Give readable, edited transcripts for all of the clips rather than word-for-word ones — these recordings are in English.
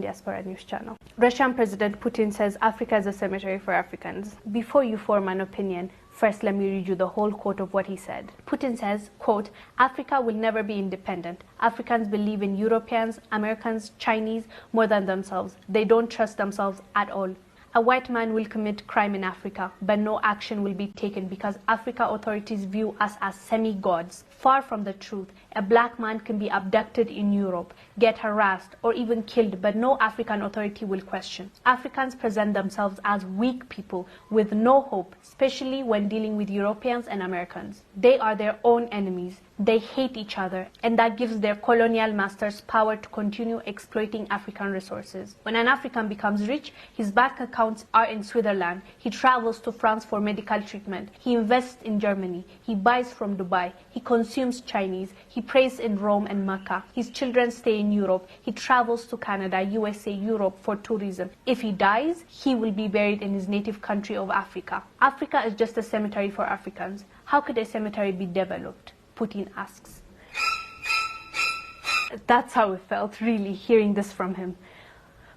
Diaspora News Channel. Russian President Putin says Africa is a cemetery for Africans. Before you form an opinion, first let me read you the whole quote of what he said. Putin says, quote, Africa will never be independent. Africans believe in Europeans, Americans, Chinese more than themselves. They don't trust themselves at all. A white man will commit crime in Africa, but no action will be taken because Africa authorities view us as semi-gods. Far from the truth, a black man can be abducted in Europe, get harassed, or even killed, but no African authority will question. Africans present themselves as weak people with no hope, especially when dealing with Europeans and Americans. They are their own enemies. They hate each other, and that gives their colonial masters power to continue exploiting African resources. When an African becomes rich, his bank accounts are in Switzerland. He travels to France for medical treatment. He invests in Germany. He buys from Dubai. He consumes Chinese. He prays in Rome and Mecca. His children stay in Europe. He travels to Canada, USA, Europe for tourism. If he dies, he will be buried in his native country of Africa. Africa is just a cemetery for Africans. How could a cemetery be developed? Putin asks. That's how it felt, really, hearing this from him.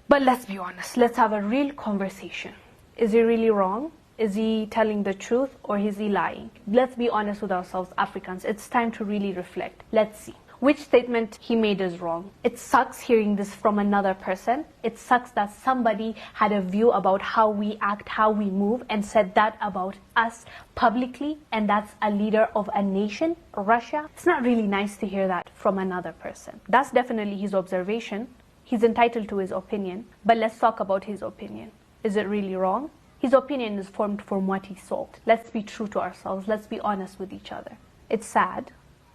But let's be honest, let's have a real conversation. Is he really wrong? Is he telling the truth, or is he lying? Let's be honest with ourselves, Africans. It's time to really reflect. Let's see. Which statement he made is wrong? It sucks hearing this from another person. It sucks that somebody had a view about how we act, how we move, and said that about us publicly, and that's a leader of a nation, Russia. It's not really nice to hear that from another person. That's definitely his observation. He's entitled to his opinion, but let's talk about his opinion. Is it really wrong? His opinion is formed from what he saw. Let's be true to ourselves. Let's be honest with each other. It's sad.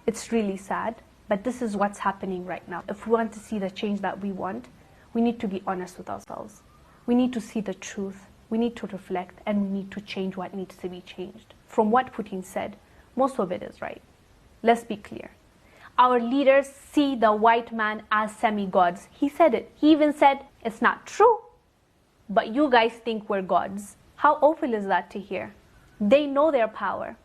It's really sad. But this is what's happening right now. If we want to see the change that we want, we need to be honest with ourselves. We need to see the truth. We need to reflect, and we need to change what needs to be changed. From what Putin said, most of it is right. Let's be clear. Our leaders see the white man as semi-gods. He said it. He even said, it's not true, but you guys think we're gods. How awful is that to hear? They know their power.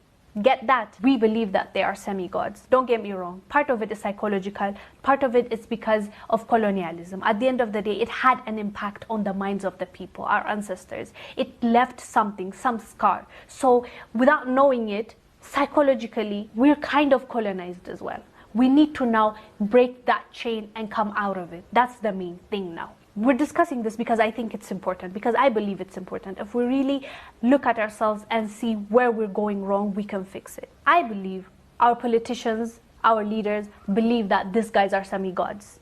Get that. We believe that they are semi-gods. Don't get me wrong. Part of it is psychological. Part of it is because of colonialism. At the end of the day, it had an impact on the minds of the people, our ancestors. It left something, some scar. So without knowing it, psychologically, we're kind of colonized as well. We need to now break that chain and come out of it. That's the main thing now. We're discussing this because I think it's important, because I believe it's important. If we really look at ourselves and see where we're going wrong, we can fix it. I believe our politicians, our leaders, believe that these guys are semi-gods.